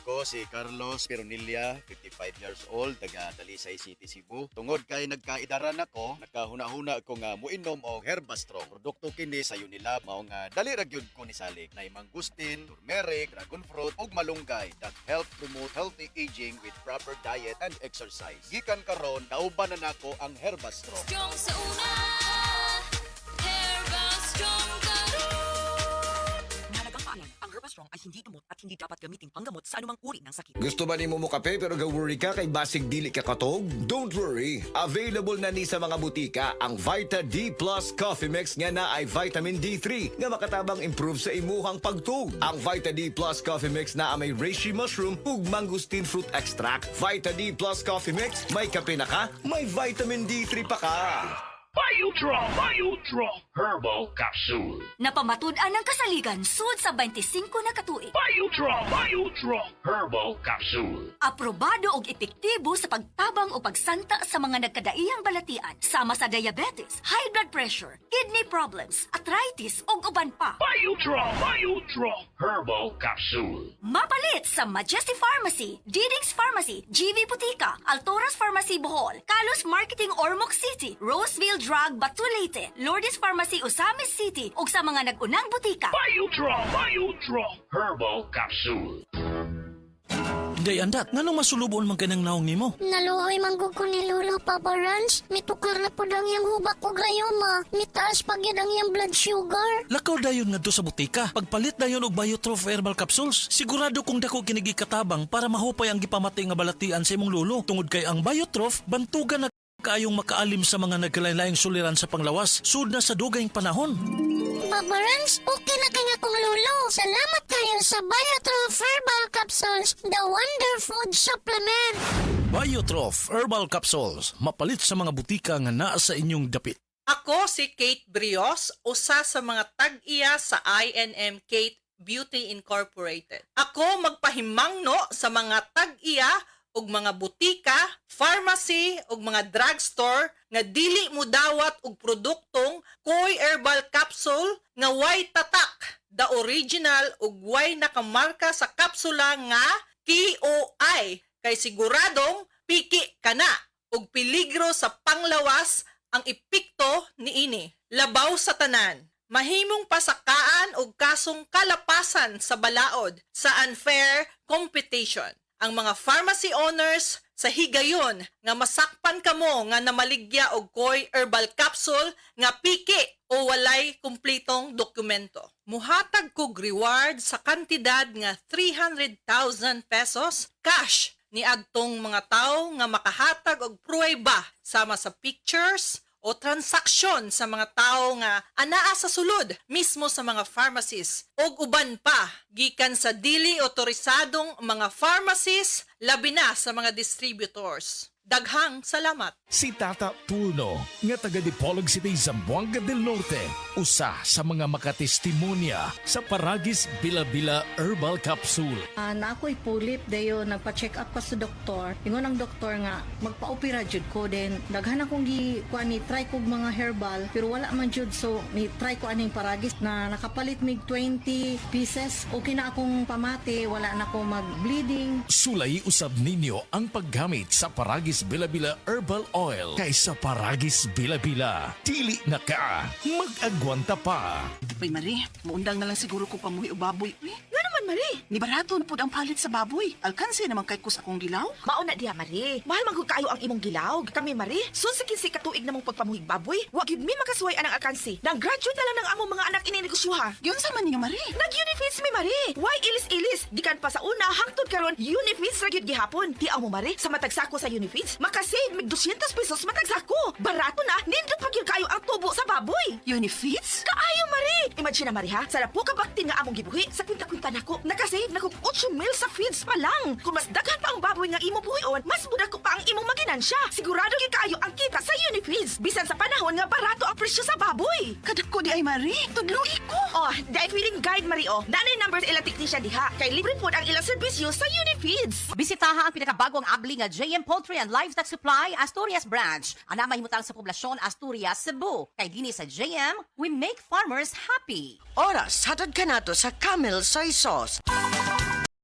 Ako si Carlos Pironilla, 55 years old, taga Dalisay City, Cebu. Tungod kay nagkaidaran ako, nakahuna-huna ko nga muinom og Herbastrong. Produkto kini sa Unilab mao nga dali ra gyud ko ni salig. Nay mangustin, turmeric, dragon fruit ug malunggay that help promote healthy aging with proper diet and exercise. Gikan karon nauban na nako ang Herbastrong. Strong sa una, Herbal Strong Mahalagang paalam, ang Herbastrong ay hindi gamot at hindi dapat gamitin panggamot sa anumang uri ng sakit. Gusto ba ni mo kape pero ga-worry ka kay basig dili ka katog? Don't worry. Available na ni sa mga butika ang Vita D Plus Coffee Mix nga na ay vitamin D3 nga makatabang improve sa imuhang pagtug. Ang Vita D Plus Coffee Mix na may reishi mushroom ug mangosteen fruit extract. Vita D Plus Coffee Mix, may kape na ka, may vitamin D3 pa ka. Biodraw Herbal Capsule. Napamatud-an ng kasaligan sud sa 25 na katuig. Biodraw Herbal Capsule. Aprobado og epektibo sa pagtabang o pagsanta sa mga nagkadaiyang balatian sama sa diabetes, high blood pressure, kidney problems, arthritis ug uban pa. Biodraw Herbal Capsule. Mapalit sa Majesty Pharmacy, Diding's Pharmacy, GV Butika, Altoras Pharmacy Bohol, Kalos Marketing Ormoc City, Roseville Drug Batulete, Lourdes Pharmacy Osamis City ug sa mga nag-unang butika. Biodraw Herbal Capsule. Day andat, ngano masulubon man kanang naong nimo? Naluoy manggug ko ni Lolo, Papa Rans. Mitukar na po dang yung hubak ko grayoma. Mitaas pag yun ang yung blood sugar. Lakaw dayon ngadto sa butika. Pagpalit dayon og Biotrof Herbal Capsules, sigurado kung dako kinigi katabang para mahupay ang gipamatay nga balatian sa imong lulo. Tungod kay ang Biotrof bantugan na kaayong makaalim sa mga nagkalain-laing suliran sa panglawas sud na sa dugayng panahon. Papa Rans, okay na kaya kong Lolo. Salamat kayo sa Biotrof Herbal Capsules, the wonder food supplement. Biotrof Herbal Capsules, mapalit sa mga butika nga naa sa inyong dapit. Ako si Kate Brios, usa sa mga tag-iya sa INM Kate Beauty Incorporated. Ako magpahimangno sa mga tag-iya ug mga butika, pharmacy ug mga drugstore nga dili mo dawat og produktong Koy Herbal Capsule nga way tatak, the original ug way nakamarka sa kapsula nga KOI kay siguradong piki kana ug peligro sa panglawas ang epekto niini. Labaw sa tanan. Mahimong pasakaan og kasong kalapasan sa balaod sa unfair competition. Ang mga pharmacy owners sa higayon nga masakpan kamo nga namaligya og Koy Herbal Capsule nga piki o walay kumpletong dokumento. Muhatag kog reward sa kantidad nga 300,000 pesos cash ni adtong mga tawo nga makahatag og pruweba sama sa pictures o transaksyon sa mga tao nga anaa sa sulod mismo sa mga pharmacies o uban pa gikan sa dili otorisadong mga pharmacies labi na sa mga distributors. Daghang salamat. Si Tata Turno, nga taga Dipolog City, Zamboanga del Norte, usa sa mga makatestimonya sa Paragis Bila-Bila Herbal Capsule. Na ako'y pulip dayo nagpa-check up ko sa doktor. Ingon ang doktor nga magpa-opera jud ko din. Daghan akong ni try kog mga herbal pero wala man jud, so ni try ko aning Paragis na nakapalit mig 20 pieces. Okay na akong pamati, wala na ako mag-bleeding. Sulay usab ninyo ang paggamit sa Paragis Bila-Bila Herbal Oil kaysa Paragis Bila-Bila. Dili na ka, mag-agwanta pa. Uy, Marie, muundang na lang siguro ko pamuhi o baboy. Nga naman, Marie. Ni barato na po ang palit sa baboy. Alkansi naman kay kus akong gilaw. Mauna diha, Marie. Mahal man gud kayo ang imong gilaw. Kami, Marie, sunsikin si katuig namong pagpamuhig baboy. Wa gyud mi makasuway anang alkansi. Nang graduate na lang ng among mga anak ininegosyoha. Yun sa man niyo, Marie. Nag-unifeeds mi, Marie. Why ilis-ilis? Gikan pa sa una, hangtod karon, unifeeds ra gyud gihapon. Di mo, Marie, sa matagsako sa unifeeds, makasave mig 200 pesos matagsako. Barato na, nindot pa gyud kayo ang tubo sa baboy. Unifeeds? Kaayo, Marie. Imagine na, Marie, ha? Sa napo ka baktin nga among gibuhi, sa kwinta-kwinta nako, nakasave na kog 8 mil sa feeds pa lang. Kung mas daghan pa ang baboy nga imo buhion, mas budak ko pa ang imong maginansya. Sigurado gyud kayo ang kita sa unifeeds. Bisan sa panahon nga barato ang presyo sa baboy. Kadako di ay, Marie. Tudluhi ko. Oh, dahil feeling guide, Marie, oh. Nanay numbers ilang technician diha. Kay libre po ang ilang serbisyo sa unifeeds. Bisitaha ang pinakabagong abli nga JM Poultry and Livestock Supply Asturias Branch. Ana mahimutang sa poblasyon Asturias, Cebu. Kay dinhi sa JM, we make farmers happy. Oras, hatod ka nato sa Camel Soy Sauce.